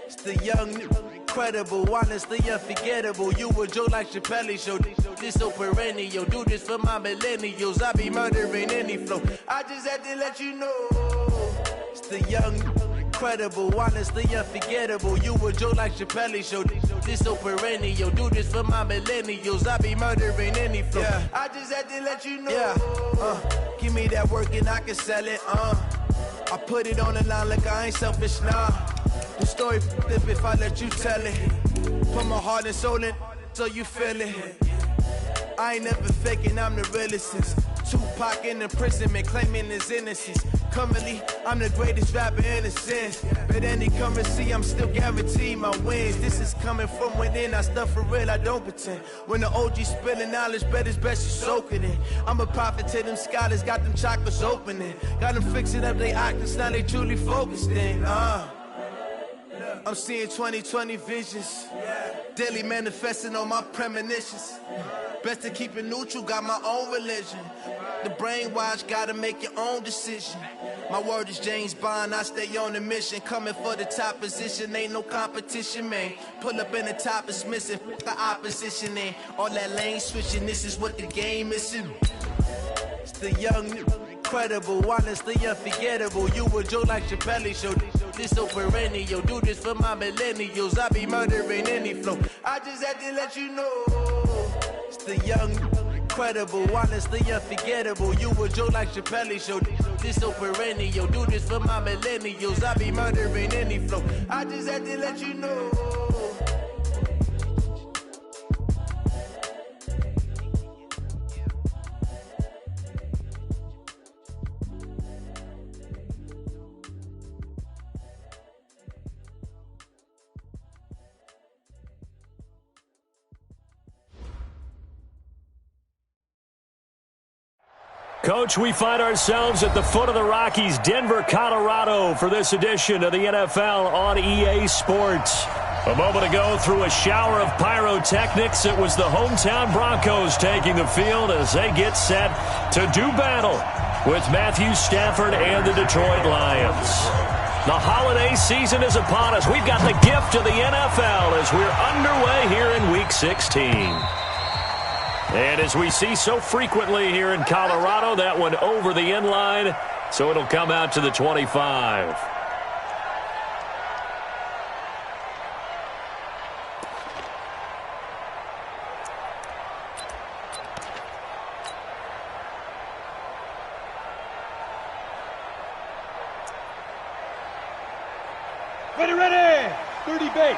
It's the young, incredible, honestly unforgettable. You a Joe like Chappelle show. This so perennial. Do this for my millennials. I be murdering any flow. I just had to let you know. It's the young, incredible, honestly unforgettable. You a Joe like Chappelle show. This so perennial. Do this for my millennials. I be murdering any flow. Yeah. I just had to let you know. Yeah. Give me that work and I can sell it. I put it on the line like I ain't selfish, nah. The story flip if I let you tell it. Put my heart and soul in so you feel it. I ain't never faking, I'm the realest since Tupac in imprisonment, claiming his innocence. Currently, I'm the greatest rapper in a sense. But any currency, I'm still guaranteed my wins. This is coming from within, I stuff for real, I don't pretend. When the OG spilling knowledge, bet it's best you soak it in. I'm a prophet to them scholars, got them chakras opening. Got them fixing up they octaves, now they truly focused in. I'm seeing 2020 visions. Daily manifesting on my premonitions. Best to keep it neutral, got my own religion. The brainwash, gotta make your own decision. My word is James Bond, I stay on the mission. Coming for the top position, ain't no competition, man. Pull up in the top is missing, the opposition in. All that lane switching, this is what the game is in. It's the young, incredible, honestly unforgettable. You a Joe like Chappelle show. This so perennial. Do this for my millennials. I be murdering any flow. I just had to let you know. It's the young, incredible, honestly unforgettable. You a Joe like Chappelle show. This so perennial. Do this for my millennials. I be murdering any flow. I just had to let you know. Coach, we find ourselves at the foot of the Rockies, Denver, Colorado, for this edition of the NFL on EA Sports. A moment ago, through a shower of pyrotechnics, it was the hometown Broncos taking the field as they get set to do battle with Matthew Stafford and the Detroit Lions. The holiday season is upon us. We've got the gift of the NFL as we're underway here in Week 16. And as we see so frequently here in Colorado, that one over the end line, so it'll come out to the 25. Ready, 30 base.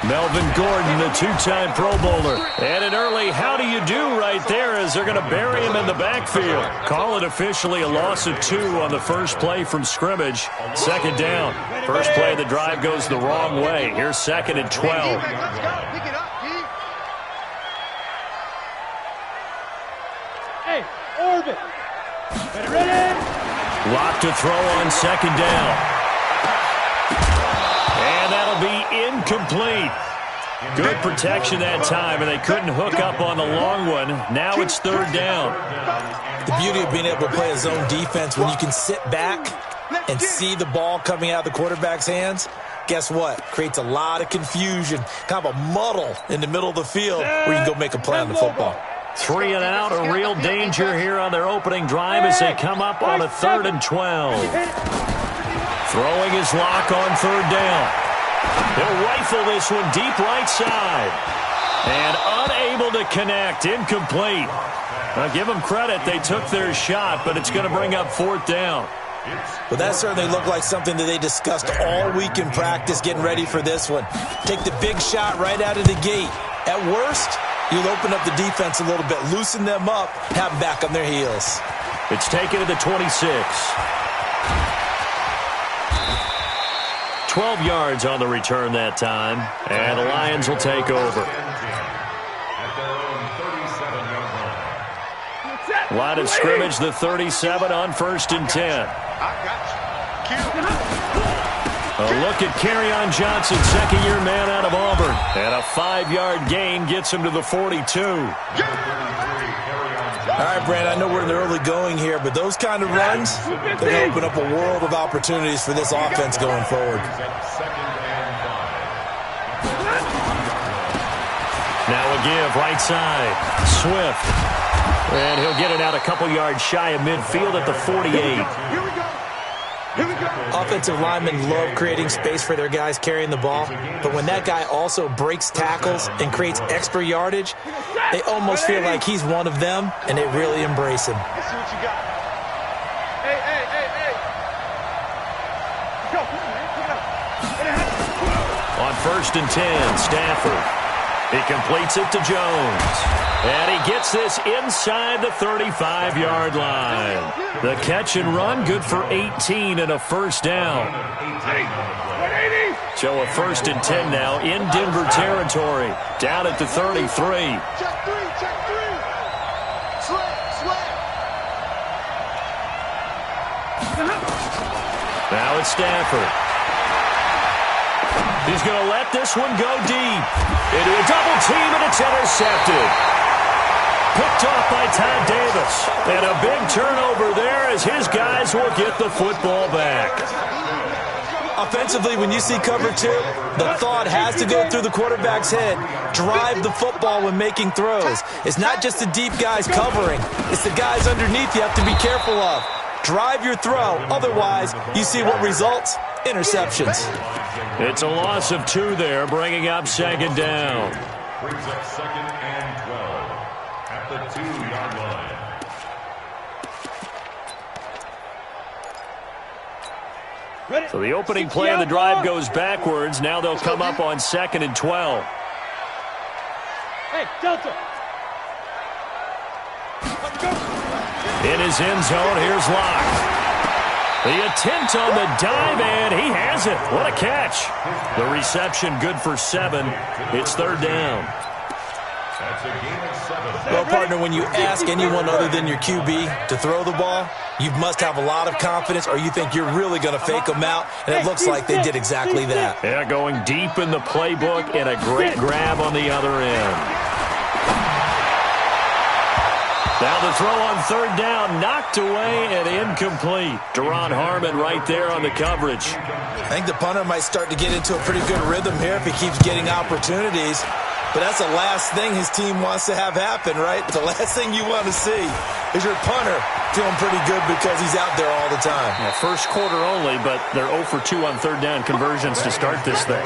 Melvin Gordon, the two-time Pro Bowler. And an early how do you do right there as they're going to bury him in the backfield. Call it officially a loss of 2 on the first play from scrimmage. Second down. First play of the drive goes the wrong way. Here's 2nd and 12. Hey, orbit. Ready. Lock to throw on 2nd down. And that'll be incomplete. Good protection that time, and they couldn't hook up on the long one. Now it's 3rd down. The beauty of being able to play a zone defense when you can sit back and see the ball coming out of the quarterback's hands, guess what? Creates a lot of confusion, kind of a muddle in the middle of the field where you can go make a play on the football. 3 and out, a real danger here on their opening drive as they come up on a 3rd and 12. Throwing his lock on 3rd down. He'll rifle this one deep right side. And unable to connect, incomplete. Now give them credit, they took their shot, but it's going to bring up 4th down. Well, that certainly looked like something that they discussed all week in practice getting ready for this one. Take the big shot right out of the gate. At worst, you'll open up the defense a little bit, loosen them up, have them back on their heels. It's taken to the 26. 12 yards on the return that time, and the Lions will take over. Line of scrimmage, the 37 on 1st and 10. A look at Kerryon Johnson, second-year man out of Auburn. And a 5-yard gain gets him to the 42. All right, Brand, I know we're in the early going here, but those kind of runs, they open up a world of opportunities for this offense going forward. Now a give, right side. Swift. And he'll get it out a couple yards shy of midfield at the 48. Offensive linemen love creating space for their guys carrying the ball, but when that guy also breaks tackles and creates extra yardage, they almost feel like he's one of them, and they really embrace him. Let's see what you got. Hey. Go. Pick it up. On 1st and 10, Stafford. He completes it to Jones. And he gets this inside the 35-yard line. The catch and run, good for 18 and a first down. So a 1st and 10 now in Denver territory. Down at the 33. Check three. Sweat. Now it's Stafford. He's going to let this one go deep. Into a double team, and it's intercepted. Picked off by Todd Davis. And a big turnover there as his guys will get the football back. Offensively, when you see cover two, the thought has to go through the quarterback's head. Drive the football when making throws. It's not just the deep guys covering. It's the guys underneath you have to be careful of. Drive your throw. Otherwise, you see what results? Interceptions. It's a loss of 2 there, bringing up 2nd down. Brings up 2nd and 12 at the 2-yard line. So the opening play of the drive goes backwards. Now they'll come up on 2nd and 12. Hey, Delta. In his end zone, here's Locke. The attempt on the dive, and he has it. What a catch. The reception good for 7. It's 3rd down. That's a gain of 7. Well, partner, when you ask anyone other than your QB to throw the ball, you must have a lot of confidence or you think you're really going to fake them out, and it looks like they did exactly that. Yeah, going deep in the playbook and a great grab on the other end. Now the throw on 3rd down, knocked away and incomplete. Deron Harmon right there on the coverage. I think the punter might start to get into a pretty good rhythm here if he keeps getting opportunities. But that's the last thing his team wants to have happen, right? The last thing you want to see is your punter feeling pretty good because he's out there all the time. Yeah, first quarter only, but they're 0 for 2 on 3rd down conversions to start this thing.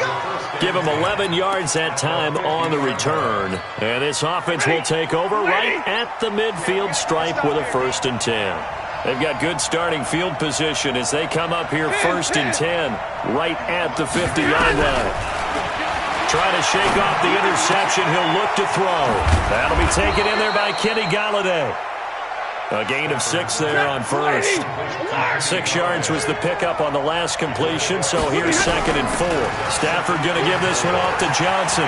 Give them 11 yards that time on the return. And this offense will take over right at the midfield stripe with a 1st and 10. They've got good starting field position as they come up here 1st and 10 right at the 50-yard line. Trying to shake off the interception. He'll look to throw. That'll be taken in there by Kenny Golladay. A gain of 6 there on 1st. 6 yards was the pickup on the last completion, so here's 2nd and 4. Stafford going to give this one off to Johnson.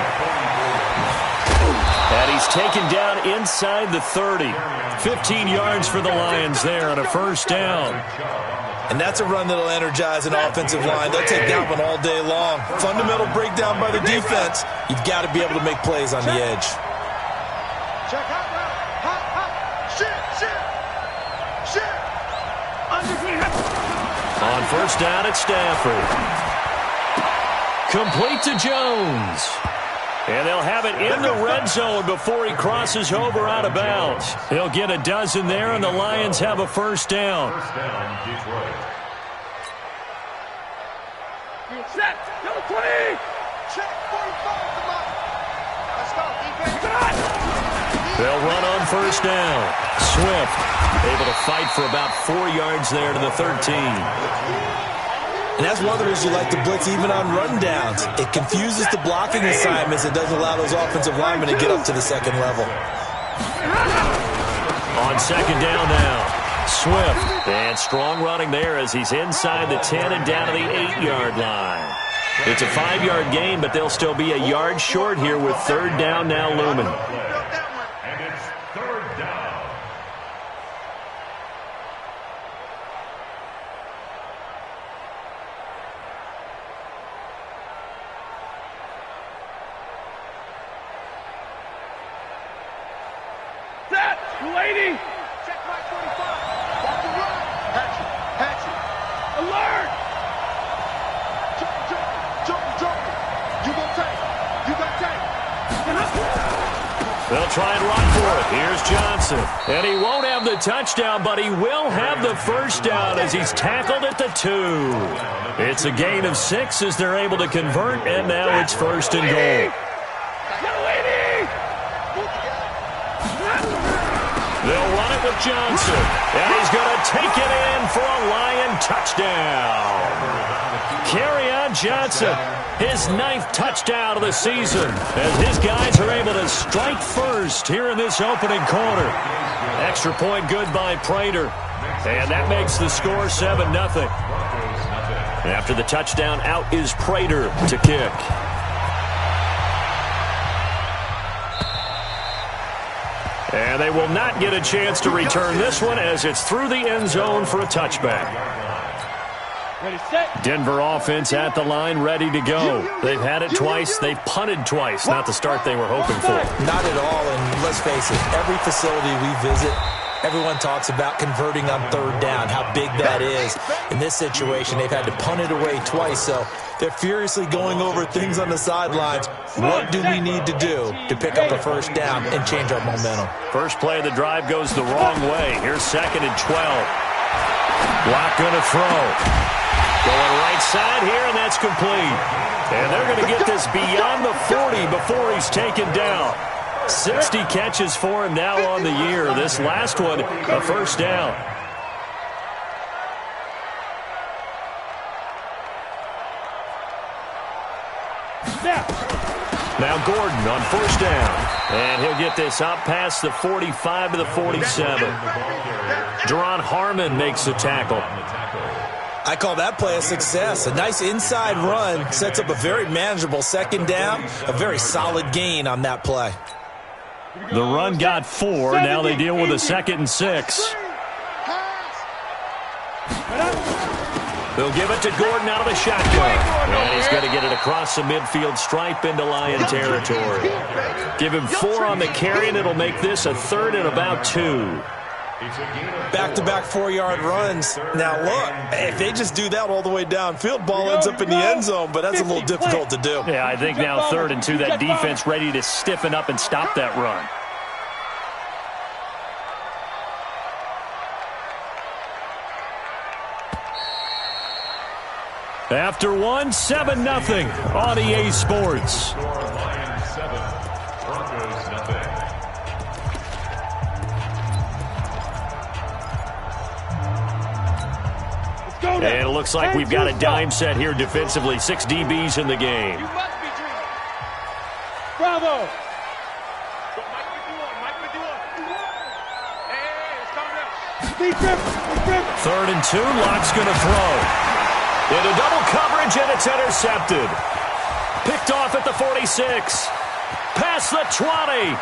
And he's taken down inside the 30. 15 yards for the Lions there on a 1st down. And that's a run that'll energize an offensive line. They'll take that one all day long. Fundamental breakdown by the defense. You've got to be able to make plays on the edge. Check out now. Hot. Shit. On 1st down at Stafford. Complete to Jones. And they'll have it in the red zone before he crosses over out of bounds. He'll get a dozen there, and the Lions have a 1st down. First down, Detroit. Set. Number 20. Check 45. Come on. Let's go. Defense. They'll run on 1st down. Swift able to fight for about 4 yards there to the 13. And that's one of the reasons you like to blitz even on rundowns. It confuses the blocking assignments. It doesn't allow those offensive linemen to get up to the 2nd level. On 2nd down now, Swift. And strong running there as he's inside the 10 and down to the 8-yard line. It's a 5-yard gain, but they'll still be a yard short here with 3rd down now looming. And it's 3rd down. Set. 280. They'll try and run for it. Here's Johnson. And he won't have the touchdown, but he will have the first down as he's tackled at the 2. It's a gain of 6 as they're able to convert, and now it's 1st and goal. They'll run it with Johnson. And he's going to take it in for a Lion touchdown. Kerryon Johnson, his 9th touchdown of the season, as his guys are able to strike first here in this opening quarter. Extra point good by Prater, and that makes the score 7-0. After the touchdown, out is Prater to kick. And they will not get a chance to return this one as it's through the end zone for a touchback. Denver offense at the line, ready to go. They've had it twice. They've punted twice. Not the start they were hoping for. Not at all, and let's face it, every facility we visit, everyone talks about converting on 3rd down, how big that is. In this situation, they've had to punt it away twice, so they're furiously going over things on the sidelines. What do we need to do to pick up a 1st down and change our momentum? First play of the drive goes the wrong way. Here's 2nd and 12. Block going to throw. Going right side here, and that's complete. And they're going to get this beyond the 40 before he's taken down. 60 catches for him now on the year. This last one, a 1st down. Now Gordon on 1st down. And he'll get this out past the 45 to the 47. Deron Harmon makes the tackle. I call that play a success. A nice inside run sets up a very manageable 2nd down. A very solid gain on that play. The run got 4. Now they deal with a 2nd and 6. They'll give it to Gordon out of the shotgun. And he's going to get it across the midfield stripe into Lion territory. Give him 4 on the carry, and it'll make this a 3rd and about 2. Back-to-back 4-yard runs. Now, look, if they just do that all the way downfield, ball ends up in the end zone, but that's a little difficult to do. Yeah, I think now 3rd and 2, that defense ready to stiffen up and stop that run. After 1, 7-0 on EA Sports. Lions 7, Broncos nothing. And it looks like we've got a dime set here defensively. 6 DBs in the game. Bravo! 3rd and 2, Locke's going to throw. Into double coverage, and it's intercepted. Picked off at the 46. Past the 20.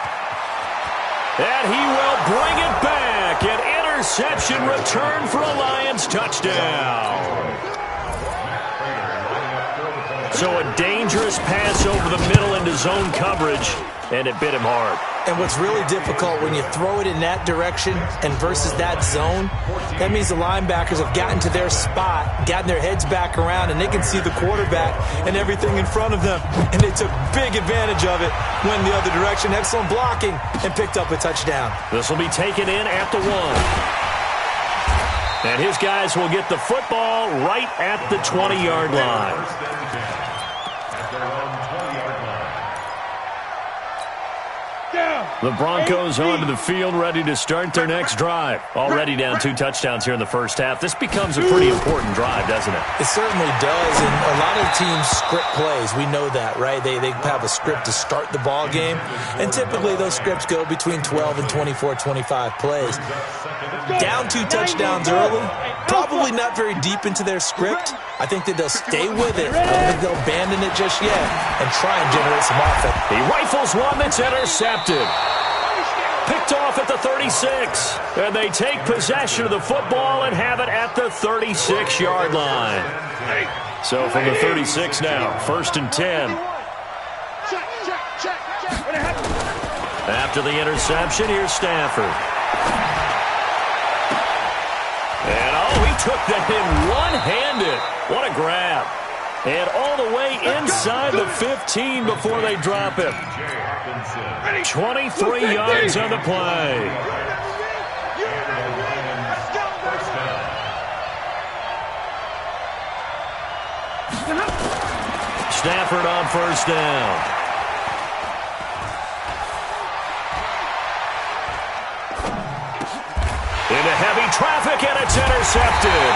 And he will bring it back. An interception return for a Lions touchdown. So a dangerous pass over the middle into zone coverage, and it bit him hard. And what's really difficult when you throw it in that direction and versus that zone, that means the linebackers have gotten to their spot, gotten their heads back around, and they can see the quarterback and everything in front of them. And they took big advantage of it, went the other direction, excellent blocking, and picked up a touchdown. This will be taken in at the 1. And his guys will get the football right at the 20-yard line. The Broncos onto the field, ready to start their next drive. Already down 2 touchdowns here in the first half. This becomes a pretty important drive, doesn't it? It certainly does, and a lot of teams script plays. We know that, right? They have a script to start the ball game, and typically those scripts go between 12 and 24, 25 plays. Down 2 touchdowns early, probably not very deep into their script. I think that they'll stay with it. I don't think they'll abandon it just yet and try and generate some offense. He rifles one that's intercepted. Picked off at the 36. And they take possession of the football and have it at the 36-yard line. So from the 36 now, 1st and 10. After the interception, here's Stafford. And he took that in one-handed. What a grab. And all the way inside the 15 before they drop him. 23 yards on the play. Stafford on first down. Into heavy traffic, and it's intercepted.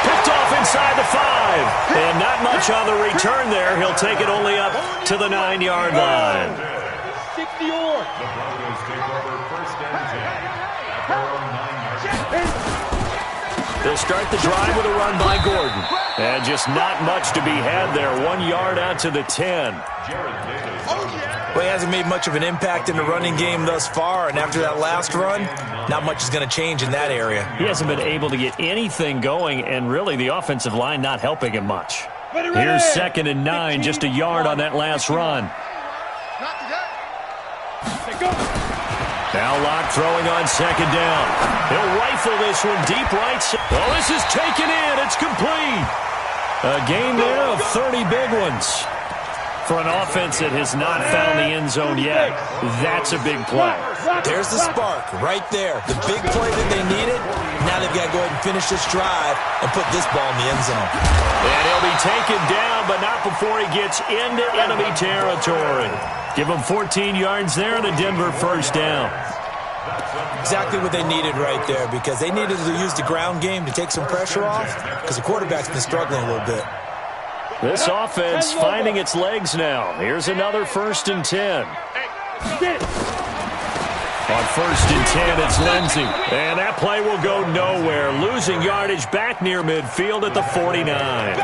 Picked off inside the 5. And not much on the return there. He'll take it only up to the 9-yard line. 60 yards. The Broncos take over first and 10 at their own 9-yard. They'll start the drive with a run by Gordon. And just not much to be had there. 1 yard out to the 10. Well, he hasn't made much of an impact in the running game thus far, and after that last run, not much is going to change in that area. He hasn't been able to get anything going, and really the offensive line not helping him much. Here's 2nd and 9, just a yard on that last run. Now Locke throwing on 2nd down. He'll rifle this one deep right side. Oh, this is taken in. It's complete. A game there of 30 big ones. For an offense that has not found the end zone yet, that's a big play. There's the spark right there. The big play that they needed. Now they've got to go ahead and finish this drive and put this ball in the end zone. And he'll be taken down, but not before he gets into enemy territory. Give him 14 yards there and a Denver first down. Exactly what they needed right there, because they needed to use the ground game to take some pressure off, because the quarterback's been struggling a little bit. This offense finding its legs now. Here's another 1st and 10. On 1st and 10, it's Lindsey. And that play will go nowhere. Losing yardage back near midfield at the 49.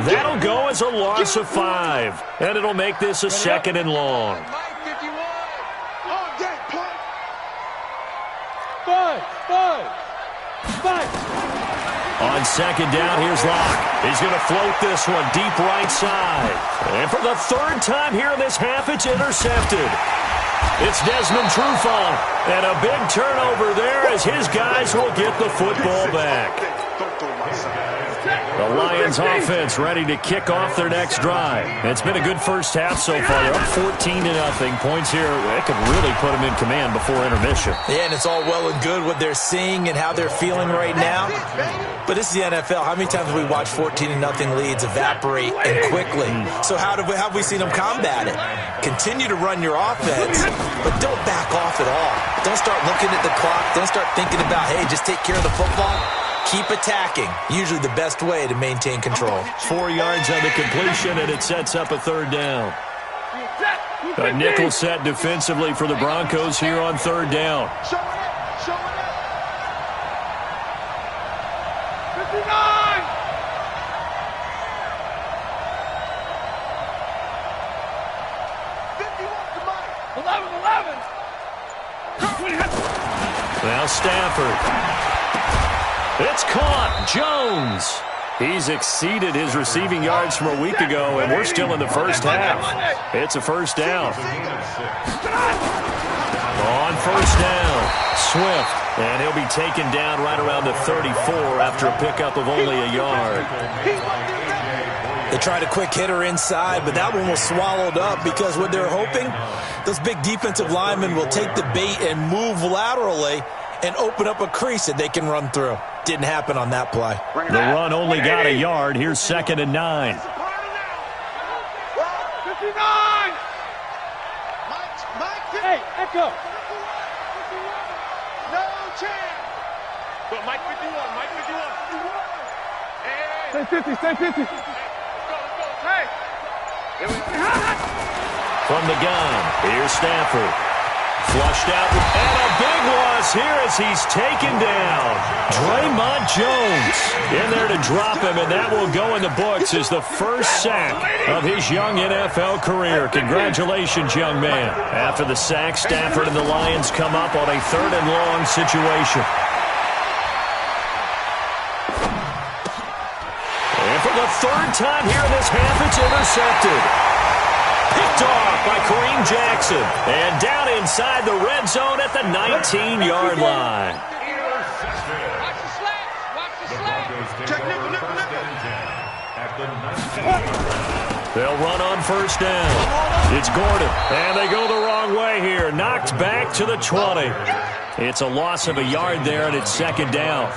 That'll go as a loss of 5. And it'll make this a 2nd and long. On 2nd down, here's Locke. He's going to float this one deep right side. And for the 3rd time here in this half, it's intercepted. It's Desmond Trufant. And a big turnover there as his guys will get the football back. The Lions offense ready to kick off their next drive. It's been a good first half so far. They're up 14-0. Points here, that could really put them in command before intermission. Yeah, and it's all well and good what they're seeing and how they're feeling right now. But this is the NFL. How many times have we watched 14-0 leads evaporate and quickly? So how have we seen them combat it? Continue to run your offense, but don't back off at all. Don't start looking at the clock. Don't start thinking about, hey, just take care of the football. Keep attacking. Usually the best way to maintain control. 4 yards on the completion, and it sets up a 3rd down. A nickel set defensively for the Broncos here on 3rd down. Now Stafford. It's caught. Jones. He's exceeded his receiving yards from a week ago, and we're still in the first half. It's a 1st down. On 1st down, Swift. And he'll be taken down right around the 34 after a pickup of only a yard. They tried a quick hitter inside, but that one was swallowed up because what they're hoping, those big defensive linemen will take the bait and move laterally and open up a crease that they can run through. Didn't happen on that play. The run only got a yard. Here's 2nd and 9. 59! Hey, Echo! No chance! But Mike 51, Mike 51. Hey, stay 50, stay 50. Let's go, hey! From the gun, here's Stafford. Flushed out, and a big loss here as he's taken down. Draymond Jones in there to drop him, and that will go in the books as the first sack of his young NFL career. Congratulations, young man. After the sack, Stafford and the Lions come up on a 3rd and long situation. And for the 3rd time here in this half, it's intercepted. Picked off by Kareem Jackson. And down inside the red zone at the 19-yard line. Watch the slats. Watch the slats. Check nickel. They'll run on first down. It's Gordon, and they go the wrong way here. Knocked back to the 20. It's a loss of a yard there, and it's second down.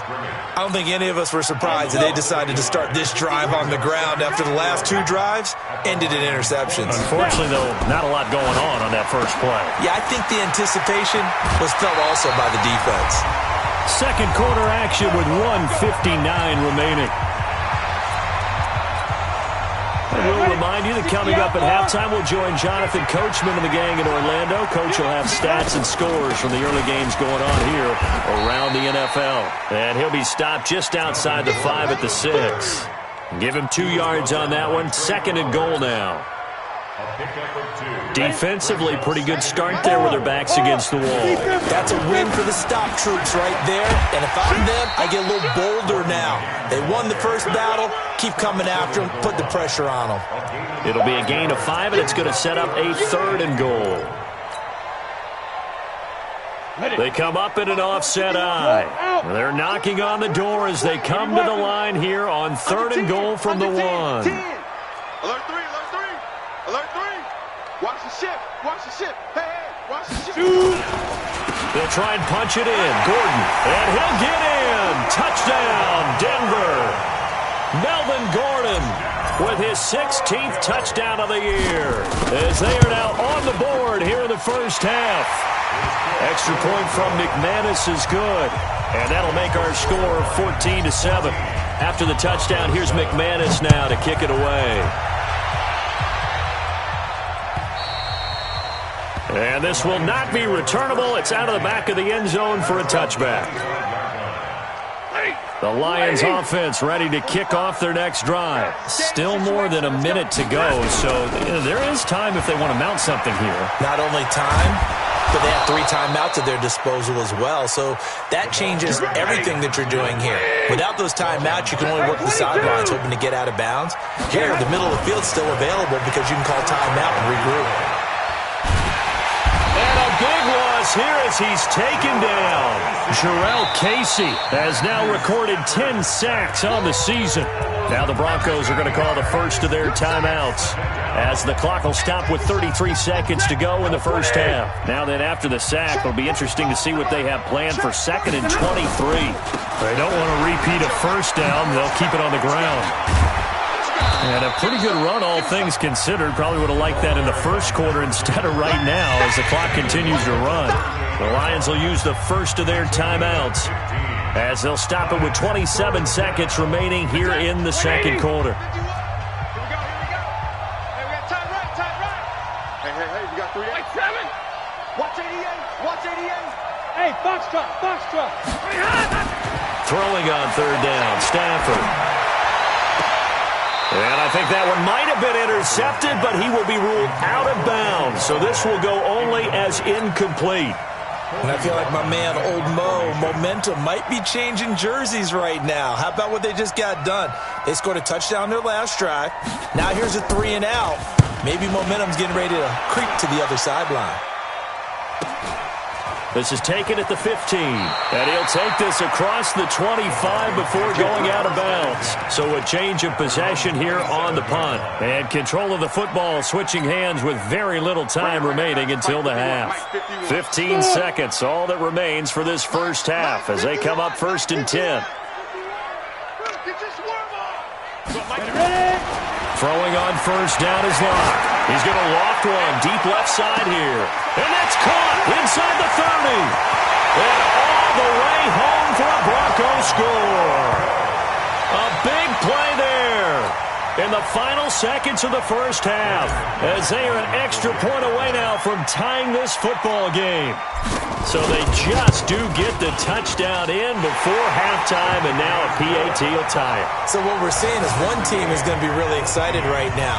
I don't think any of us were surprised that they decided to start this drive on the ground after the last two drives ended in interceptions. Unfortunately, though, not a lot going on that first play. Yeah, I think the anticipation was felt also by the defense. Second quarter action with 1:59 remaining. And we'll remind you that coming up at halftime, we'll join Jonathan Coachman and the gang in Orlando. Coach will have stats and scores from the early games going on here around the NFL. And he'll be stopped just outside the 5 at the 6. Give him 2 yards on that one. Second and goal now. Defensively, pretty good start there with their backs against the wall. That's a win for the stop troops right there. And if I'm them, I get a little bolder now. They won the first battle. Keep coming after them. Put the pressure on them. It'll be a gain of 5, and it's going to set up a third and goal. They come up in an offset eye. They're knocking on the door as they come to the line here on third and goal from the 1. Alert 3, alert 3. Alert 3. Watch the ship. Watch the ship. Hey, watch the ship. They'll try and punch it in. Gordon, and he'll get in. Touchdown, Denver. Melvin Gordon with his 16th touchdown of the year as they are now on the board here in the first half. Extra point from McManus is good, and that'll make our score 14-7. After the touchdown, here's McManus now to kick it away. And this will not be returnable. It's out of the back of the end zone for a touchback. The Lions offense ready to kick off their next drive. Still more than a minute to go, so there is time if they want to mount something here. Not only time, but they have 3 timeouts at their disposal as well, so that changes everything that you're doing here. Without those timeouts, you can only work the sidelines hoping to get out of bounds. Here, the middle of the field's still available because you can call timeout and regroup. Big loss here as he's taken down. Jarrell Casey has now recorded 10 sacks on the season. Now the Broncos are going to call the first of their timeouts as the clock will stop with 33 seconds to go in the first half. Now then, after the sack, it'll be interesting to see what they have planned for second and 23. They don't want to repeat a first down. They'll keep it on the ground. And a pretty good run, all things considered. Probably would have liked that in the first quarter instead of right now as the clock continues to run. The Lions will use the first of their timeouts as they'll stop it with 27 seconds remaining here in the second quarter. Here we go. Hey, we got time right. Hey, we got 3. Like 7. Watch 88. Hey, Foxtrot. Throwing on third down, Stafford. And I think that one might have been intercepted, but he will be ruled out of bounds. So this will go only as incomplete. And I feel like my man, Old Mo, momentum might be changing jerseys right now. How about what they just got done? They scored a touchdown their last drive. Now here's a 3 and out. Maybe momentum's getting ready to creep to the other sideline. This is taken at the 15, and he'll take this across the 25 before going out of bounds. So a change of possession here on the punt. And control of the football switching hands with very little time remaining until the half. 15 seconds, all that remains for this first half as they come up first and 10. Throwing on first down is Locke. He's going to loft one deep left side here. And that's caught inside the 30. And all the way home for a Broncos score. A big play there in the final seconds of the first half as they are an extra point away now from tying this football game. So they just do get the touchdown in before halftime, and now a PAT will tie it. So what we're seeing is one team is going to be really excited right now.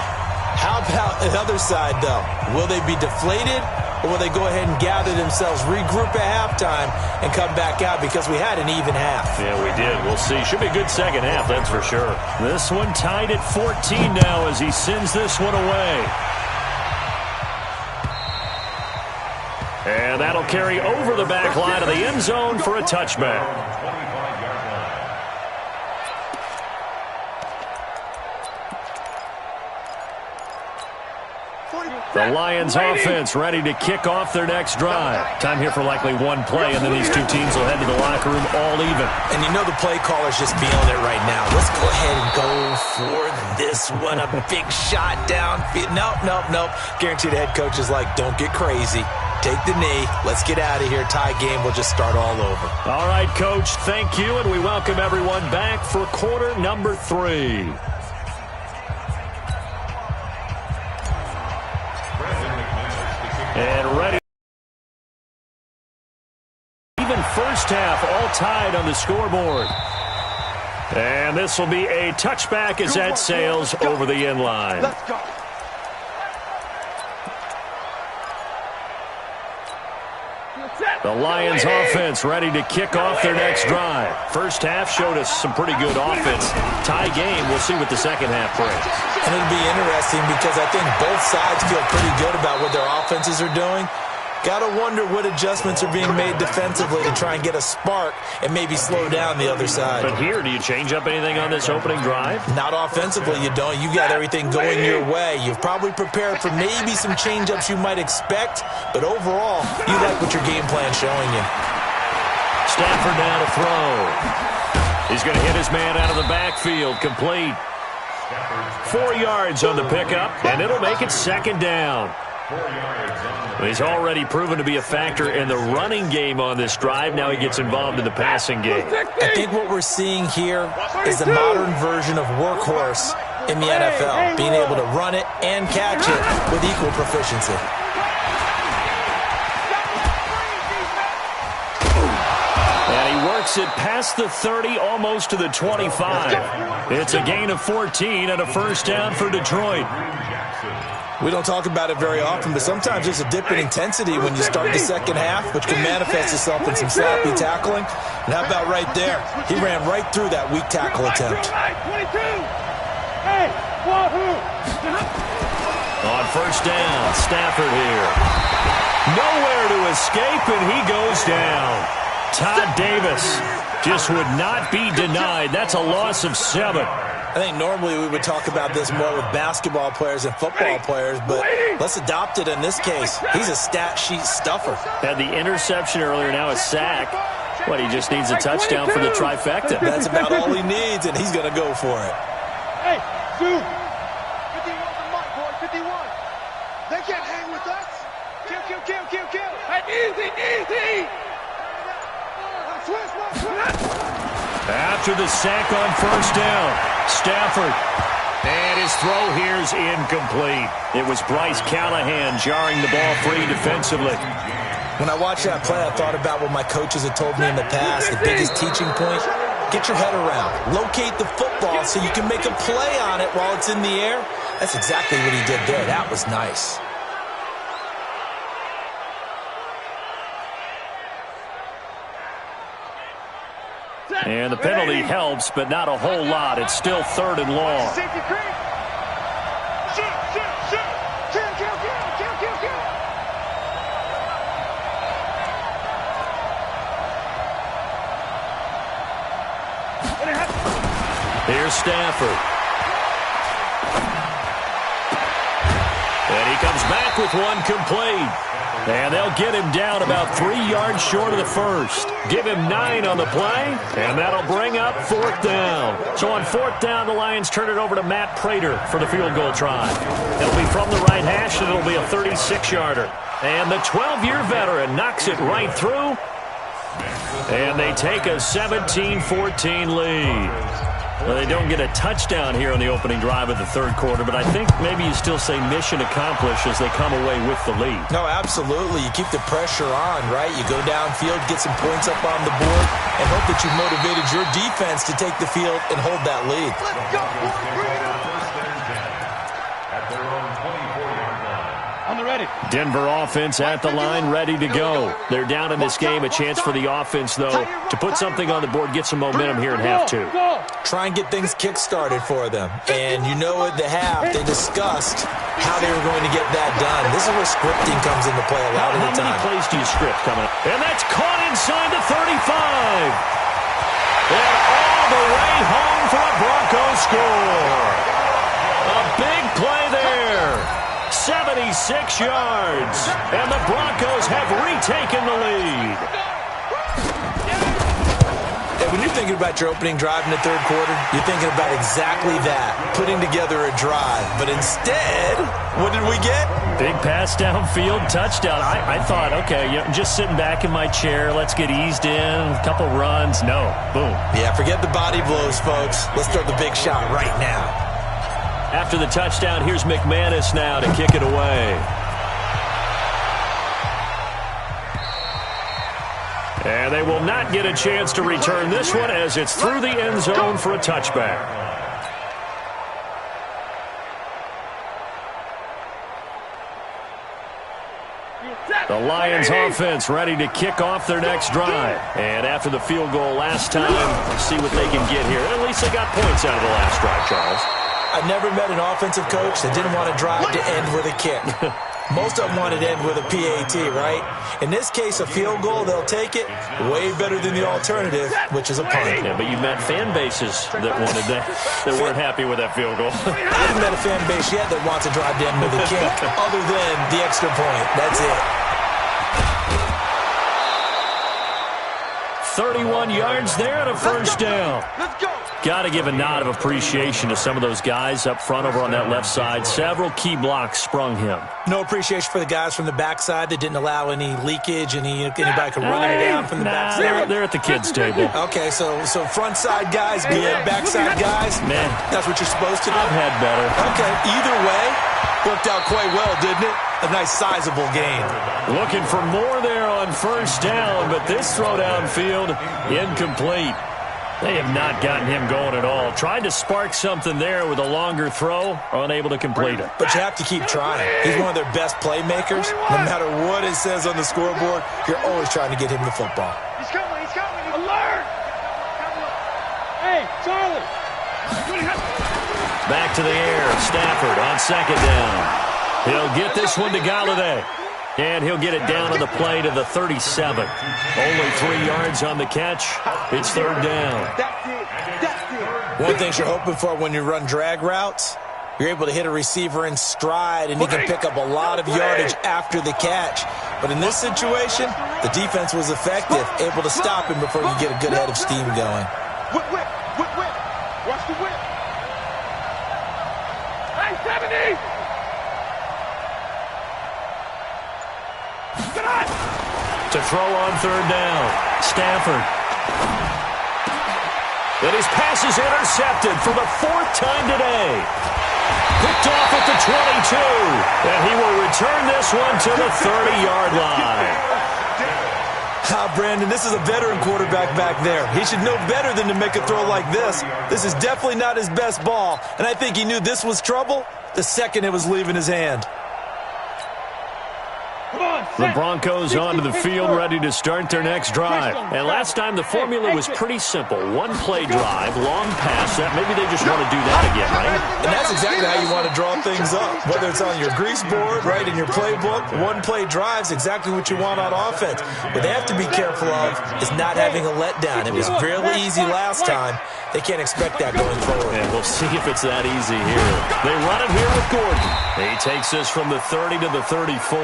How about the other side, though? Will they be deflated, or will they go ahead and gather themselves, regroup at halftime, and come back out because we had an even half? Yeah, we did. We'll see. Should be a good second half, that's for sure. This one tied at 14 now as he sends this one away. And that'll carry over the back line of the end zone for a touchback. The Lions offense ready to kick off their next drive. Time here for likely one play, and then these two teams will head to the locker room all even. And you know the play caller's just feeling it right now. Let's go ahead and go for this one. A big shot downfield. Nope. Guaranteed the head coach is like, don't get crazy. Take the knee. Let's get out of here. Tie game will just start all over. All right, Coach, thank you, and we welcome everyone back for quarter number 3. And ready. Even first half, all tied on the scoreboard. And this will be a touchback as that sails over the end line. Let's go. The Lions offense ready to kick off their next drive. First half showed us some pretty good offense. Tie game, we'll see what the second half brings. And it'll be interesting because I think both sides feel pretty good about what their offenses are doing. Got to wonder what adjustments are being made defensively to try and get a spark and maybe slow down the other side. But here, do you change up anything on this opening drive? Not offensively, you don't. You got everything going your way. You've probably prepared for maybe some change-ups you might expect, but overall, you like what your game plan's showing you. Stafford now to throw. He's going to hit his man out of the backfield, complete. 4 yards on the pickup, and it'll make it second down. He's already proven to be a factor in the running game on this drive. Now he gets involved in the passing game. I think what we're seeing here is the modern version of workhorse in the NFL, being able to run it and catch it with equal proficiency. And he works it past the 30, almost to the 25. It's a gain of 14 and a first down for Detroit. We don't talk about it very often, but sometimes there's a dip in intensity when you start the second half, which can manifest itself in some sloppy tackling. And how about right there? He ran right through that weak tackle attempt. On first down, Stafford here. Nowhere to escape, and he goes down. Todd Davis just would not be denied. That's a loss of 7. I think normally we would talk about this more with basketball players and football players, but let's adopt it in this case. He's a stat sheet stuffer. Had the interception earlier, now a sack. What, he just needs a touchdown for the trifecta. That's about all he needs, and he's going to go for it. Hey, dude. 51 the mark, boy. 51. They can't hang with us. Kill. Easy. After the sack on first down, Stafford. And his throw here's incomplete. It was Bryce Callahan jarring the ball free defensively. When I watched that play, I thought about what my coaches had told me in the past. The biggest teaching point, get your head around. Locate the football so you can make a play on it while it's in the air. That's exactly what he did there. That was nice. And the penalty helps, but not a whole lot. It's still 3rd and long. Here's Stafford. And he comes back with one complete. And they'll get him down about 3 yards short of the first. Give him 9 on the play, and that'll bring up 4th down. So on 4th down, the Lions turn it over to Matt Prater for the field goal try. It'll be from the right hash, and it'll be a 36-yarder. And the 12-year veteran knocks it right through. And they take a 17-14 lead. Well, they don't get a touchdown here on the opening drive of the 3rd quarter, but I think maybe you still say mission accomplished as they come away with the lead. No, absolutely. You keep the pressure on, right? You go downfield, get some points up on the board, and hope that you motivated your defense to take the field and hold that lead. Let's go, At their own 24-yard line. On the ready. Denver offense at the line, ready to go. They're down in this game. A chance for the offense, though, to put something on the board, get some momentum here in half 2. Try and get things kick-started for them. And you know at the half, they discussed how they were going to get that done. This is where scripting comes into play a lot of the time. How many plays do you script coming up? And that's caught inside the 35. And all the way home for a Broncos score. A big play there. 76 yards. And the Broncos have retaken the lead. When you're thinking about your opening drive in the third quarter, you're thinking about exactly that, putting together a drive. But instead, what did we get? Big pass downfield, touchdown. I thought, okay, just sitting back in my chair, let's get eased in, a couple runs. No, boom. Yeah, forget the body blows, folks. Let's throw the big shot right now. After the touchdown, here's McManus now to kick it away. And they will not get a chance to return this one as it's through the end zone for a touchback. The Lions offense ready to kick off their next drive. And after the field goal last time, see what they can get here. At least they got points out of the last drive, Charles. I've never met an offensive coach that didn't want to drive to end with a kick. Most of them wanted to end with a PAT, right? In this case, a field goal, they'll take it. Way better than the alternative, which is a punt. Yeah, but you've met fan bases that wanted that weren't happy with that field goal. I haven't met a fan base yet that wants to drive to end with a kick, other than the extra point. That's it. 31 yards there and a first down. Let's go. Got to give a nod of appreciation to some of those guys up front over on that left side. Several key blocks sprung him. No appreciation for the guys from the backside that didn't allow any leakage, anybody could run it down from the backside. They're at the kids' table. Okay, so front side guys, good, backside guys. Man, that's what you're supposed to do. I've had better. Okay, either way, worked out quite well, didn't it? A nice sizable gain. Looking for more there on first down, but this throw downfield incomplete. They have not gotten him going at all. Tried to spark something there with a longer throw, unable to complete it. But you have to keep trying. He's one of their best playmakers. No matter what it says on the scoreboard, you're always trying to get him the football. He's coming, he's coming. Alert! Hey, Charlie! Back to the air. Stafford on second down. He'll get this one to Galladay. And he'll get it down on the play to the 37. Only 3 yards on the catch. It's third down. One thing you're hoping for when you run drag routes, you're able to hit a receiver in stride, and he can pick up a lot of yardage after the catch. But in this situation, the defense was effective, able to stop him before you get a good head of steam going. Whip, whip, whip, whip. Watch the whip. Hey, 70! To throw on third down. Stafford. And his pass is intercepted for the 4th time today. Picked off at the 22. And he will return this one to the 30-yard line. Brandon, this is a veteran quarterback back there. He should know better than to make a throw like this. This is definitely not his best ball. And I think he knew this was trouble the second it was leaving his hand. The Broncos onto the field, ready to start their next drive. And last time, the formula was pretty simple. One-play drive, long pass. Maybe they just want to do that again, right? And that's exactly how you want to draw things up. Whether it's on your grease board, right, in your playbook, one-play drive's exactly what you want on offense. What they have to be careful of is not having a letdown. It was really easy last time. They can't expect that going forward. And we'll see if it's that easy here. They run it here with Gordon. He takes this from the 30 to the 34.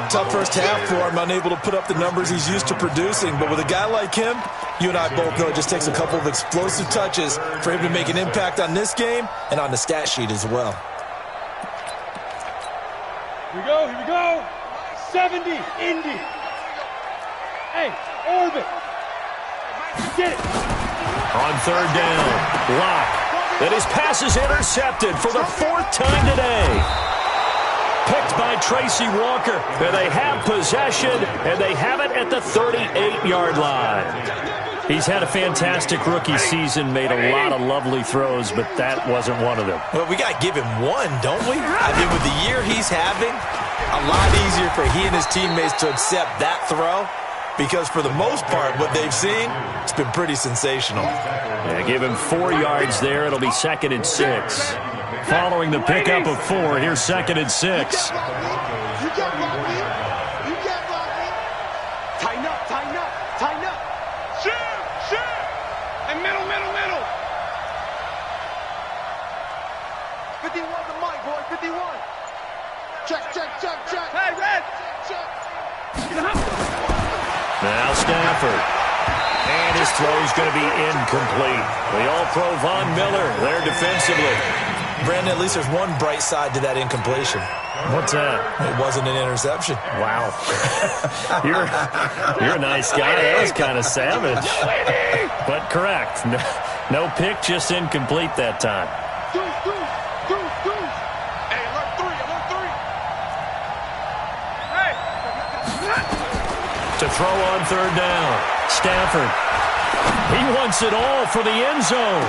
Tough first half for him, unable to put up the numbers he's used to producing. But with a guy like him, you and I both know it just takes a couple of explosive touches for him to make an impact on this game and on the stat sheet as well. Here we go. 70, Indy. Hey, orbit. Get it. On third down, Locke. And his pass is intercepted for the 4th time today. Picked by Tracy Walker. And they have possession, and they have it at the 38-yard line. He's had a fantastic rookie season, made a lot of lovely throws, but that wasn't one of them. Well, we got to give him one, don't we? I mean, with the year he's having, a lot easier for he and his teammates to accept that throw. Because for the most part, what they've seen, it's been pretty sensational. Yeah, give him 4 yards there. It'll be 2nd and 6. Following the pickup of 4, here's 2nd and 6. You got Rocky. You got Rocky. Tighten up, tighten up, tighten up. Shoot. And middle. 51 the mic, boy, 51. Now Stafford. And his throw's going to be incomplete. The All-Pro Von Miller there defensively. Brandon, at least there's one bright side to that incompletion. What's that? It wasn't an interception. Wow. You're a nice guy. That was kind of savage. But correct. No pick, just incomplete that time. Hey, alert three. Hey. To throw on third down. Stafford. He wants it all for the end zone.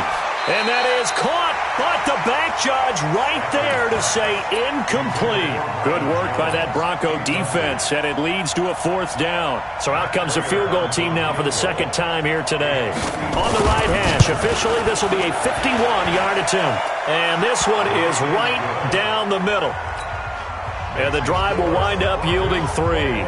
And that is caught. But the back judge right there to say incomplete. Good work by that Bronco defense, and it leads to a fourth down. So out comes the field goal team now for the second time here today. On the right hash, officially this will be a 51-yard attempt. And this one is right down the middle. And the drive will wind up yielding 3.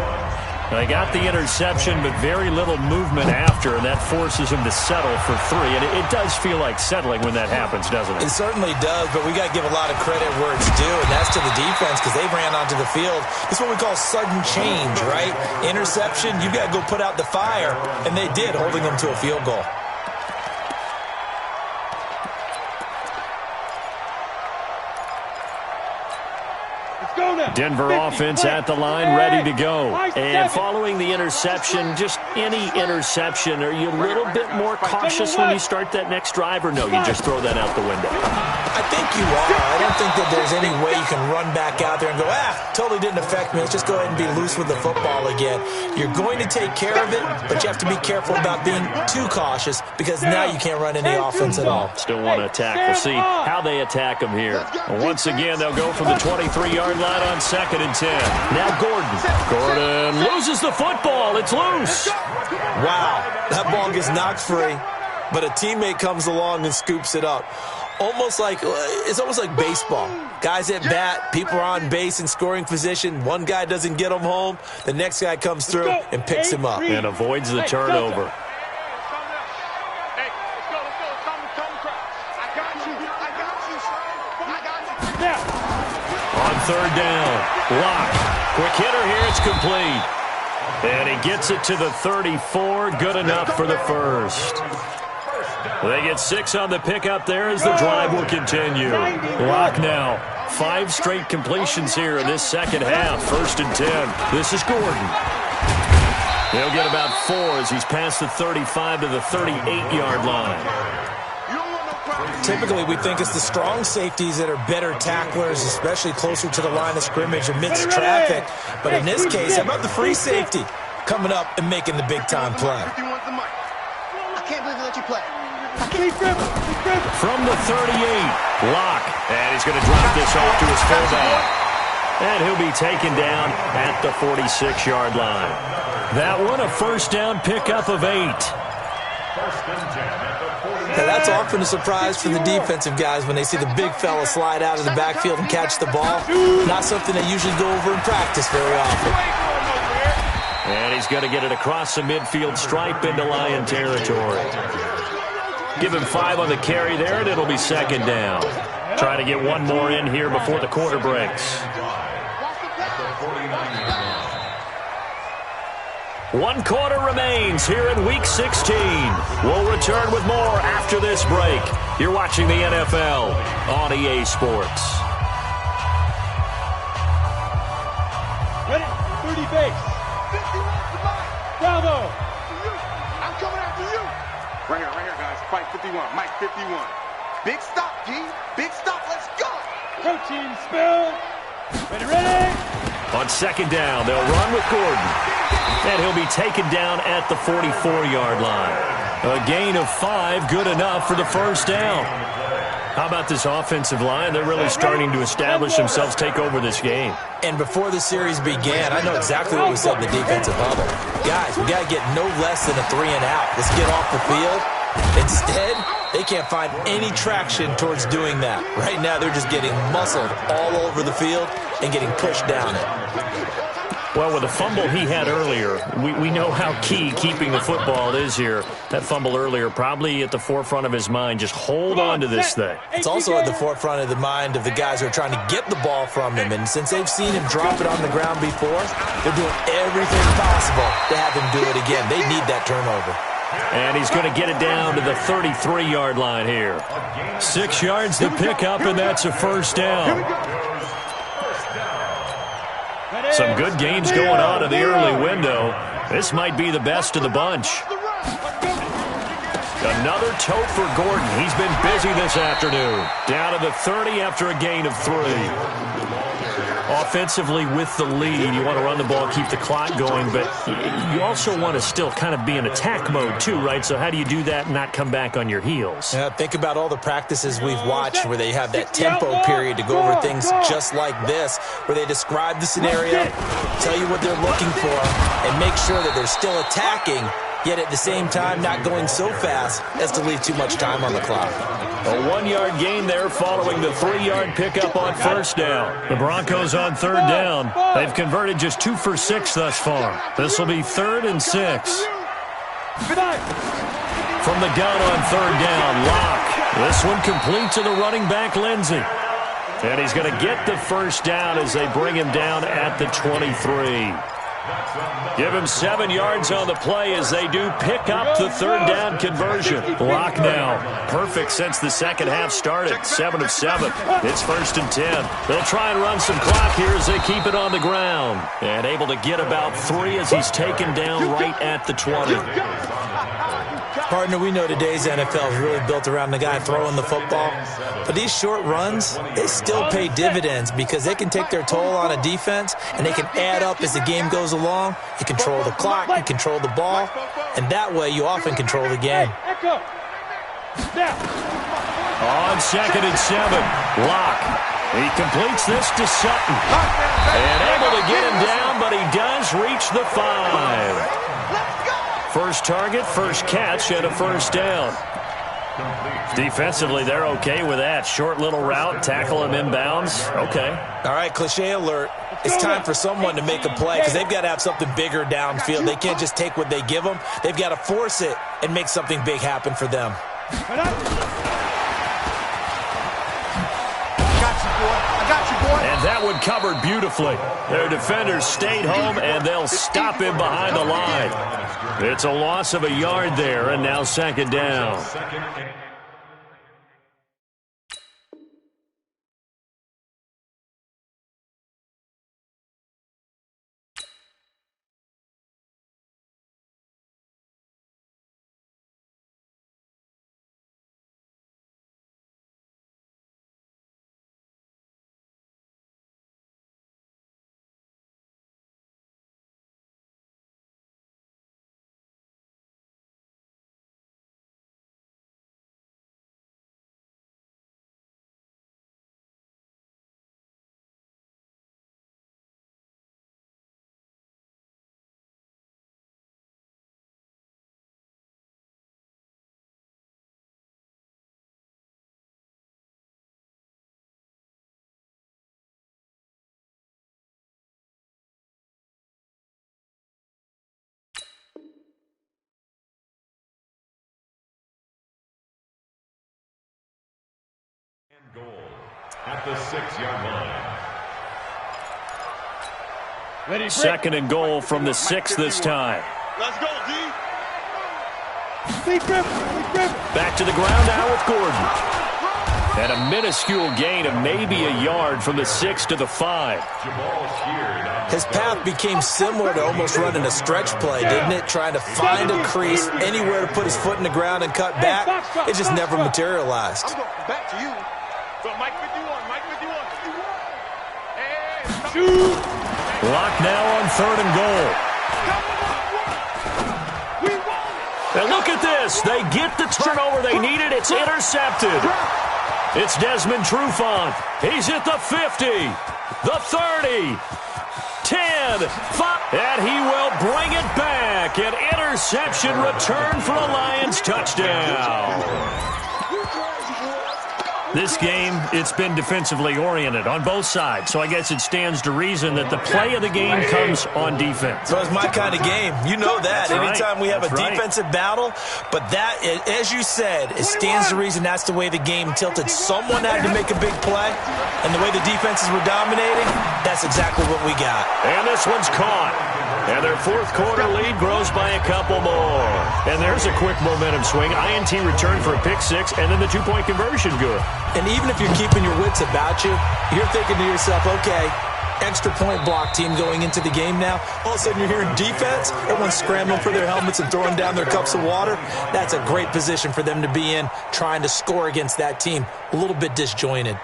They got the interception, but very little movement after, and that forces him to settle for 3. And it does feel like settling when that happens, doesn't it? It certainly does, but we got to give a lot of credit where it's due, and that's to the defense because they ran onto the field. It's what we call sudden change, right? Interception, you got to go put out the fire, and they did, holding them to a field goal. Denver offense at the line, ready to go. And following the interception, just any interception, are you a little bit more cautious when you start that next drive, or no, you just throw that out the window? I think you are. I don't think that there's any way you can run back out there and go, totally didn't affect me. Let's just go ahead and be loose with the football again. You're going to take care of it, but you have to be careful about being too cautious because now you can't run any offense at all. Still want to attack. We'll see how they attack them here. Once again, they'll go from the 23-yard line on 2nd and 10. Now Gordon loses the football. It's loose. Wow, that ball gets knocked free, but a teammate comes along and scoops it up. It's almost like baseball. Guys at bat, people are on base in scoring position. One guy doesn't get him home. The next guy comes through and picks him up. And avoids the turnover. On third down, Locke. Quick hitter here, it's complete. And he gets it to the 34, good enough for the first. They get 6 on the pickup there as the drive will continue. Locke now. 5 straight completions here in this second half. 1st and 10. This is Gordon. He'll get about 4 as he's past the 35 to the 38-yard line. Typically, we think it's the strong safeties that are better tacklers, especially closer to the line of scrimmage amidst traffic. But in this case, how about the free safety coming up and making the big-time play? I can't believe they let you play. From the 38, Locke. And he's going to drop this off to his fullback. And he'll be taken down at the 46-yard line. That one, a first down pickup of 8. Now, that's often a surprise for the defensive guys when they see the big fella slide out of the backfield and catch the ball. Not something they usually go over in practice very often. And he's going to get it across the midfield stripe into Lion territory. Give him 5 on the carry there, and it'll be 2nd down. Trying to get one more in here before the quarter breaks. 1 quarter remains here in Week 16. We'll return with more after this break. You're watching the NFL on EA Sports. Ready? 30 base. Bravo. I'm coming after you. Right here, guys. Fight 51. Mike 51. Big stop, G. Big stop. Let's go. Protein spill. Ready. On 2nd down, they'll run with Gordon. And he'll be taken down at the 44-yard line. A gain of 5, good enough for the first down. How about this offensive line? They're really starting to establish themselves, take over this game. And before the series began, I know exactly what was said in the defensive huddle. Guys, we got to get no less than a 3 and out. Let's get off the field. Instead, they can't find any traction towards doing that. Right now, they're just getting muscled all over the field and getting pushed down it. Well, with the fumble he had earlier, we know how key keeping the football is here. That fumble earlier probably at the forefront of his mind. Just hold on to this thing. It's also at the forefront of the mind of the guys who are trying to get the ball from him. And since they've seen him drop it on the ground before, they're doing everything possible to have him do it again. They need that turnover. And he's going to get it down to the 33-yard line here. 6 yards to pick up, and that's a first down. Some good gains going on in the early window. This might be the best of the bunch. Another tote for Gordon. He's been busy this afternoon. Down to the 30 after a gain of 3. Offensively with the lead, you want to run the ball, keep the clock going, but you also want to still kind of be in attack mode too, right? So how do you do that and not come back on your heels? Yeah, think about all the practices we've watched where they have that tempo period to go over things just like this, where they describe the scenario, tell you what they're looking for, and make sure that they're still attacking, yet at the same time not going so fast as to leave too much time on the clock. A 1-yard gain there following the 3-yard pickup on first down. The Broncos on third down. They've converted just 2 for 6 thus far. This will be 3rd and 6. From the gun on third down, Locke. This one complete to the running back, Lindsey. And he's going to get the first down as they bring him down at the 23. Give him 7 yards on the play as they do pick up the third down conversion. Block now. Perfect since the second half started. 7 of 7. It's 1st and 10. They'll try and run some clock here as they keep it on the ground. And able to get about 3 as he's taken down right at the 20. Partner, we know today's NFL is really built around the guy throwing the football. But these short runs, they still pay dividends because they can take their toll on a defense and they can add up as the game goes along. You control the clock, you control the ball, and that way you often control the game. On 2nd and 7, Locke. He completes this to Sutton. And able to get him down, but he does reach the 5. First target, first catch, and a first down. Defensively, they're okay with that. Short little route, tackle him inbounds. Okay. All right, cliche alert. It's time for someone to make a play because they've got to have something bigger downfield. They can't just take what they give them. They've got to force it and make something big happen for them. And that one covered beautifully. Their defenders stayed home, and they'll stop him behind the line. It's a loss of a yard there, and now 2nd down. Goal at the 6-yard line. 2nd and goal from the 6 this time. Let's go, D. Back to the ground now with Gordon. And a minuscule gain of maybe a yard from the 6 to the 5. His path became similar to almost running a stretch play, didn't it? Trying to find a crease, anywhere to put his foot in the ground and cut back. It just never materialized. I'm going back to you. So Mike 51, Mike 51. Hey, shoot! Lock now on 3rd and goal. And look at this. They get the turnover they needed. It's intercepted. It's Desmond Trufant. He's at the 50, the 30, 10, 5, and he will bring it back. An interception return for a Lions touchdown. This game, it's been defensively oriented on both sides, so I guess it stands to reason that the play of the game comes on defense. So it's my kind of game. You know that. Anytime we have a defensive battle, but that, as you said, it stands to reason that's the way the game tilted. Someone had to make a big play, and the way the defenses were dominating, that's exactly what we got. And this one's caught. And their fourth quarter lead grows by a couple more. And there's a quick momentum swing. INT return for a pick six, and then the two-point conversion good. And even if you're keeping your wits about you, you're thinking to yourself, okay, extra point block team going into the game now. All of a sudden you're hearing defense. Everyone's scrambling for their helmets and throwing down their cups of water. That's a great position for them to be in, trying to score against that team. A little bit disjointed.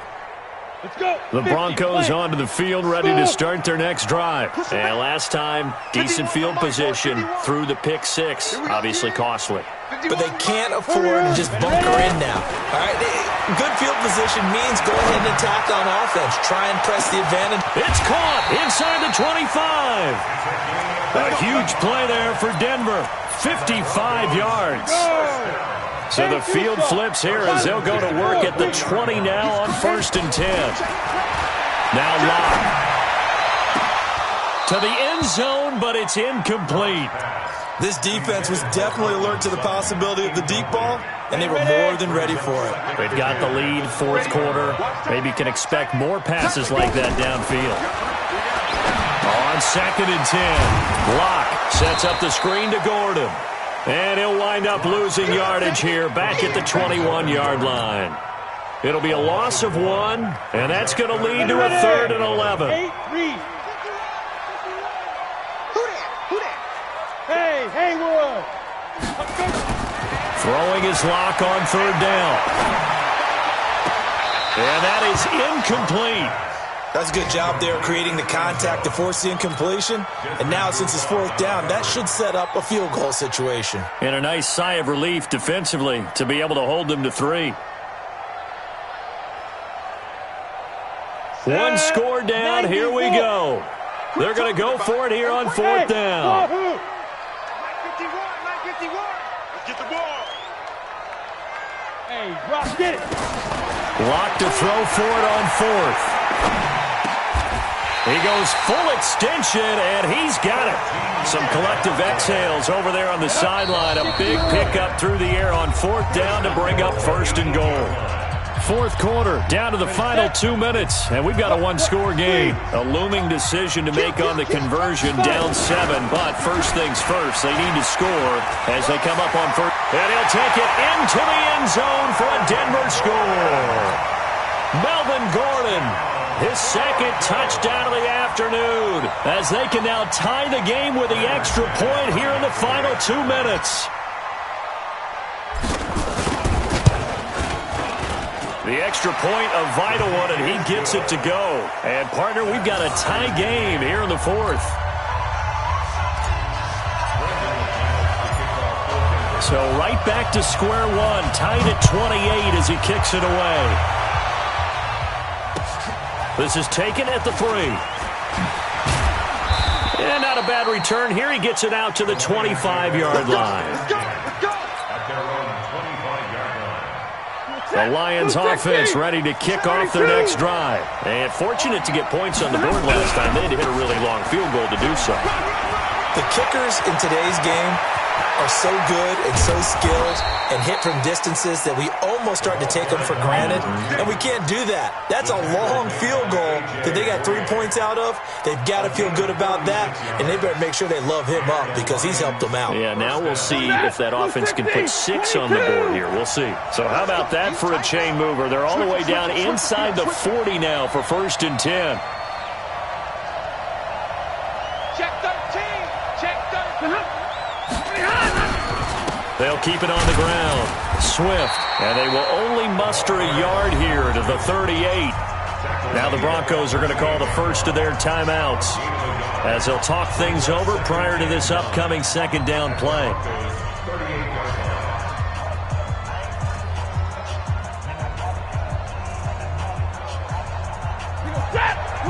Let's go. The Broncos onto the field, ready to start their next drive. And last time, decent field position through the pick six. Obviously costly. But they can't afford to just bunker in now. All right, good field position means go ahead and attack on offense. Try and press the advantage. It's caught inside the 25. A huge play there for Denver. 55 yards. So the field flips here as they'll go to work at the 20 now on 1st and 10. Now Locke. To the end zone, but it's incomplete. This defense was definitely alert to the possibility of the deep ball, and they were more than ready for it. They've got the lead, fourth quarter. Maybe can expect more passes like that downfield. On 2nd and 10, Locke sets up the screen to Gordon. And he'll wind up losing yardage here back at the 21-yard line. It'll be a loss of 1, and that's going to lead to a 3rd and 11. Hey, Haywood. Throwing his Lock on 3rd down. And that is incomplete. That's a good job there creating the contact to force the incompletion. And now since it's 4th down, that should set up a field goal situation. And a nice sigh of relief defensively to be able to hold them to 3. One score down. Here we go. They're going to go for it here on 4th down. 951. Let's get the ball. Hey, Rock, get it. Lock to throw for it on 4th. He goes full extension, and he's got it. Some collective exhales over there on the sideline. A big pickup through the air on 4th down to bring up 1st and goal. 4th quarter, down to the final 2 minutes, and we've got a one-score game. A looming decision to make on the conversion, down 7, but first things first, they need to score as they come up on 1st. And he'll take it into the end zone for a Denver score. Melvin Gordon, his 2nd touchdown of the afternoon, as they can now tie the game with the extra point here in the final 2 minutes. The extra point, a vital one, and he gets it to go. And, partner, we've got a tie game here in the 4th. So right back to square one, tied at 28 as he kicks it away. This is taken at the 3. And not a bad return here. He gets it out to the 25-yard line. The Lions offense ready to kick off their next drive. And fortunate to get points on the board last time. They had to hit a really long field goal to do so. The kickers in today's game are so good and so skilled and hit from distances that we almost start to take them for granted, and we can't do that. That's a long field goal that they got 3 points out of. They've got to feel good about that, and they better make sure they love him up because he's helped them out. Yeah, now we'll see if that offense can put 6 on the board here. We'll see. So how about that for a chain mover? They're all the way down inside the 40 now for 1st and 10. Check 13. Check 13. They'll keep it on the ground. Swift, and they will only muster a yard here to the 38. Now the Broncos are going to call the first of their timeouts as they'll talk things over prior to this upcoming 2nd down play.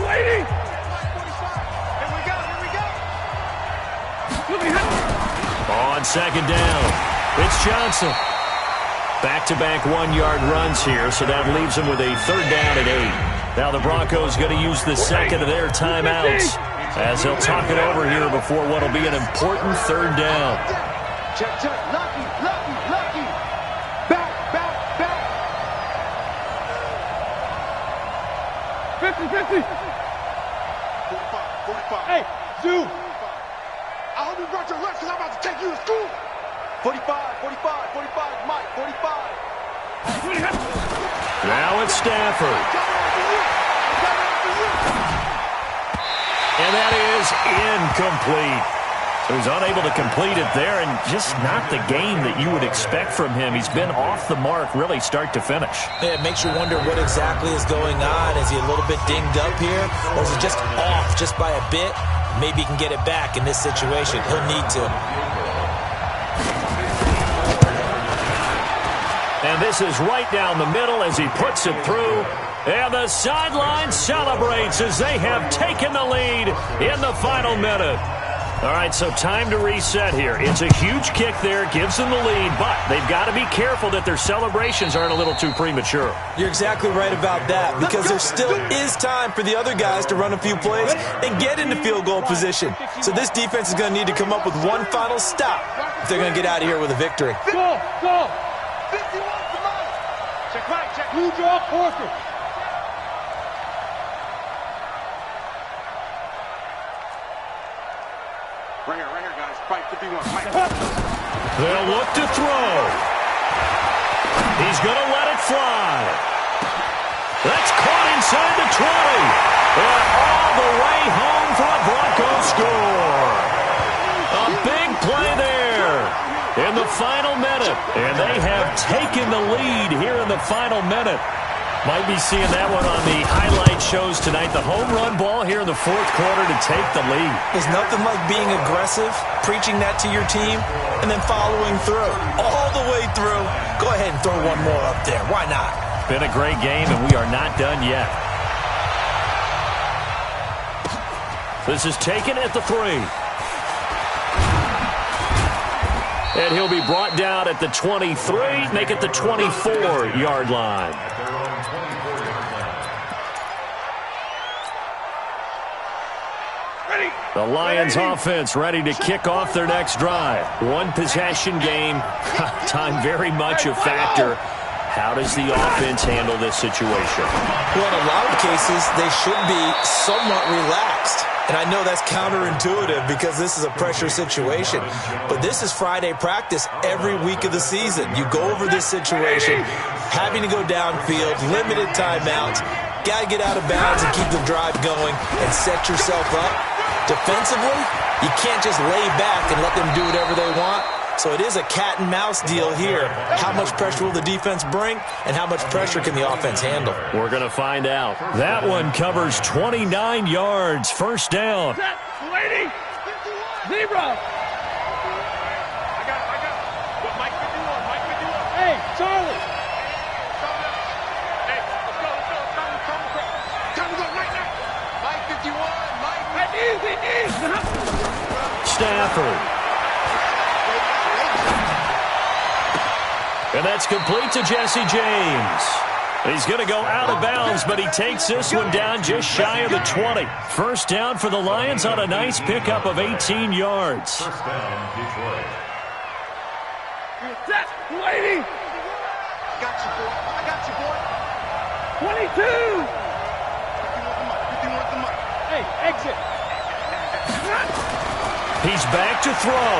Waiting. On 2nd down, it's Johnson. Back-to-back one-yard runs here, so that leaves them with a third down and 8. Now the Broncos going to use the second of their timeouts as they'll talk it over here before what will be an important third down. Check, check. Lucky. Back. 50. 45. Hey, Zoo. I hope you brought your lunch because I'm about to take you to school. 45, Mike, 45. Now it's Stafford. And that is incomplete. So he's unable to complete it there, and just not the game that you would expect from him. He's been off the mark really start to finish. Yeah, it makes you wonder what exactly is going on. Is he a little bit dinged up here, or is it just off just by a bit? Maybe he can get it back in this situation. He'll need to. And this is right down the middle as he puts it through. And the sideline celebrates as they have taken the lead in the final minute. All right, so time to reset here. It's a huge kick there, gives them the lead, but they've got to be careful that their celebrations aren't a little too premature. You're exactly right about that, because there still is time for the other guys to run a few plays and get into field goal position. So this defense is going to need to come up with one final stop if they're going to get out of here with a victory. Go! 51 tonight. Check. Blue draw, Porker. Right here, guys. Fight 51. Mike. They'll look to throw. He's going to let it fly. That's caught inside the 20. And all the way home for a Broncos score. A big play there in the final minute. And they have taken the lead here in the final minute. Might be seeing that one on the highlight shows tonight. The home run ball here in the fourth quarter to take the lead. There's nothing like being aggressive, preaching that to your team, and then following through. All the way through. Go ahead and throw one more up there. Why not? Been a great game, and we are not done yet. This is taken at the 3. And he'll be brought down at the 23, make it the 24-yard line. The Lions offense ready to kick off their next drive. One possession game. Time very much a factor. How does the offense handle this situation? Well, in a lot of cases, they should be somewhat relaxed. And I know that's counterintuitive because this is a pressure situation. But this is Friday practice every week of the season. You go over this situation, having to go downfield, limited timeouts, got to get out of bounds and keep the drive going and set yourself up. Defensively, you can't just lay back and let them do whatever they want. So it is a cat and mouse deal here. How much pressure will the defense bring, and how much pressure can the offense handle? We're going to find out. That one covers 29 yards. First down. Set, lady. Zebra. I got it. What, Mike 51. Hey, Charlie. Hey, let's go. Time to go right now. Mike 51. Easy. Stafford. And that's complete to Jesse James. He's going to go out of bounds, but he takes this one down just shy of the 20. First down for the Lions on a nice pickup of 18 yards. First down, Detroit. Set, lady. I got you, boy. 22. 51 at the mic. Hey, exit. He's back to throw.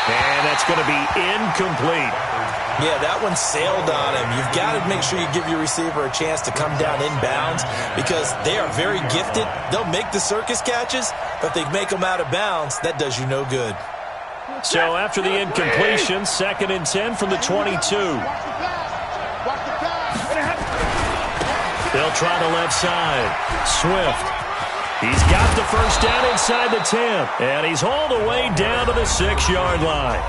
And that's going to be incomplete. Yeah, that one sailed on him. You've got to make sure you give your receiver a chance to come down inbounds because they are very gifted. They'll make the circus catches, but if they make them out of bounds, that does you no good. So after the incompletion, 2nd and 10 from the 22. They'll try the left side. Swift. He's got the first down inside the 10. And he's hauled away down to the 6-yard line.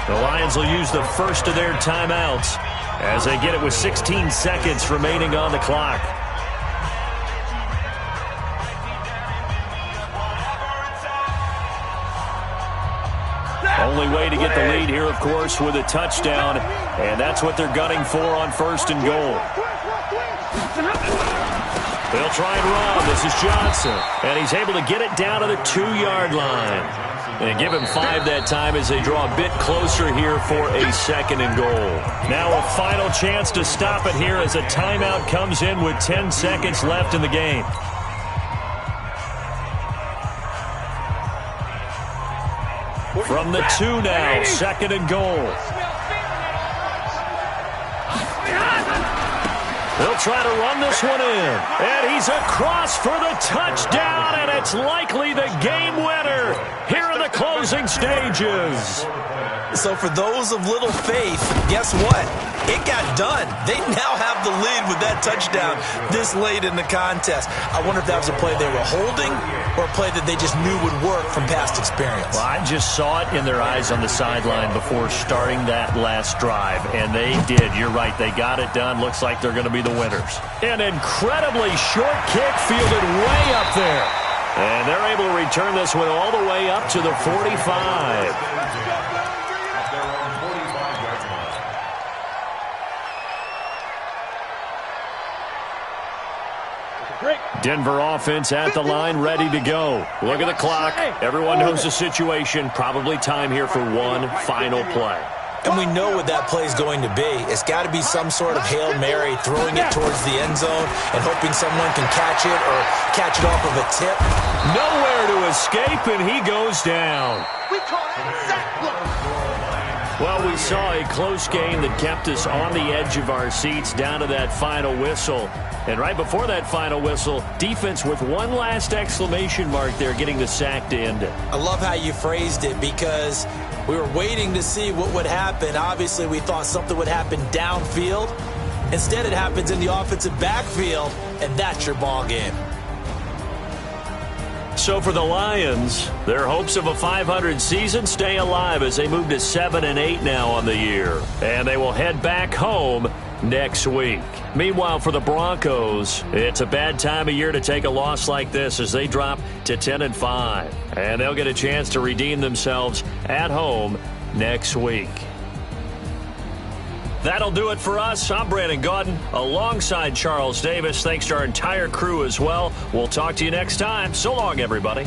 The Lions will use the first of their timeouts as they get it with 16 seconds remaining on the clock. Only way to get the lead here, of course, with a touchdown, and that's what they're gunning for on 1st and goal. They'll try and run. This is Johnson, and he's able to get it down to the 2-yard line. And give him 5 that time as they draw a bit closer here for a 2nd and goal. Now a final chance to stop it here as a timeout comes in with 10 seconds left in the game. From the 2 now, 2nd and goal. They'll try to run this one in. And he's across for the touchdown, and it's likely the game winner here in the closing stages. So for those of little faith, guess what? It got done. They now have the lead with that touchdown this late in the contest. I wonder if that was a play they were holding or a play that they just knew would work from past experience. Well, I just saw it in their eyes on the sideline before starting that last drive, and they did. You're right. They got it done. Looks like they're going to be the winners. An incredibly short kick fielded way up there. And they're able to return this one all the way up to the 45. Denver offense at the line, ready to go. Look at the clock. Everyone knows the situation. Probably time here for one final play. And we know what that play is going to be. It's got to be some sort of Hail Mary, throwing it towards the end zone and hoping someone can catch it or catch it off of a tip. Nowhere to escape, and he goes down. We call it sack block. Well, we saw a close game that kept us on the edge of our seats down to that final whistle. And right before that final whistle, defense with one last exclamation mark there, getting the sack to end it. I love how you phrased it because we were waiting to see what would happen. Obviously, we thought something would happen downfield. Instead, it happens in the offensive backfield, and that's your ball game. So for the Lions, their hopes of a 500 season stay alive as they move to 7-8 now on the year. And they will head back home next week. Meanwhile, for the Broncos, it's a bad time of year to take a loss like this as they drop to 10-5. And they'll get a chance to redeem themselves at home next week. That'll do it for us. I'm Brandon Gaudin alongside Charles Davis. Thanks to our entire crew as well. We'll talk to you next time. So long, everybody.